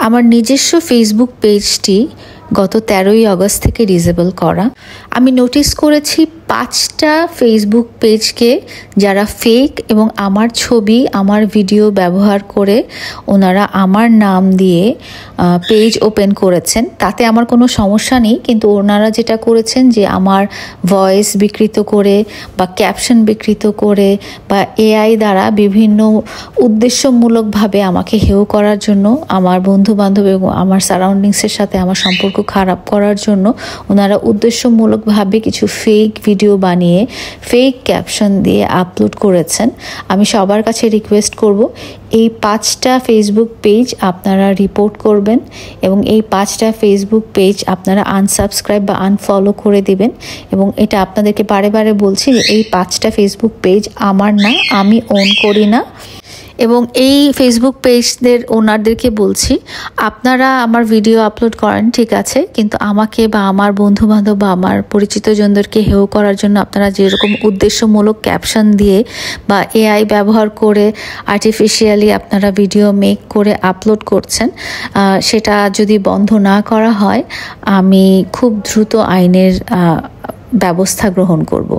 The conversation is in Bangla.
আমার নিজস্ব ফেসবুক পেজটি গত 13ই আগস্ট থেকে ডিসেবল করা। আমি নোটিস করেছি 5টা ফেসবুক পেজকে যারা ফেক এবং আমার ছবি আমার ভিডিও ব্যবহার করে ওনারা আমার নাম দিয়ে পেজ ওপেন করেছেন। তাতে আমার কোনো সমস্যা নেই, কিন্তু ওনারা যেটা করেছেন যে আমার ভয়েস বিকৃত করে বা ক্যাপশন বিকৃত করে বা এআই দ্বারা বিভিন্ন উদ্দেশ্যমূলকভাবে আমাকে হেয় করার জন্য, আমার বন্ধু বান্ধব এবং আমার সারাউন্ডিংসের সাথে আমার সম্পর্ক খারাপ করার জন্য ওনারা উদ্দেশ্যমূলকভাবে কিছু ফেক ভিডিও বানিয়ে ফেক ক্যাপশন দিয়ে আপলোড করেছেন। আমি সবার কাছে রিকোয়েস্ট করব, এই 5টা ফেসবুক পেজ আপনারা রিপোর্ট করবেন এবং এই 5টা ফেসবুক পেজ আপনারা আনসাবস্ক্রাইব বা আনফলো করে দিবেন। এবং এটা আপনাদেরকে বারে বারে বলছি যে এই 5টা ফেসবুক পেজ আমার না, আমি ওন করি না। এবং এই ফেসবুক পেজদের ওনারদেরকে বলছি, আপনারা আমার ভিডিও আপলোড করেন ঠিক আছে, কিন্তু আমাকে বা আমার বন্ধু বান্ধব বা আমার পরিচিতজনদেরকে হেয় করার জন্য আপনারা যেরকম উদ্দেশ্যমূলক ক্যাপশন দিয়ে বা এআই ব্যবহার করে আর্টিফিশিয়ালি আপনারা ভিডিও মেক করে আপলোড করছেন, সেটা যদি বন্ধ না করা হয় আমি খুব দ্রুত আইনের ব্যবস্থা গ্রহণ করব।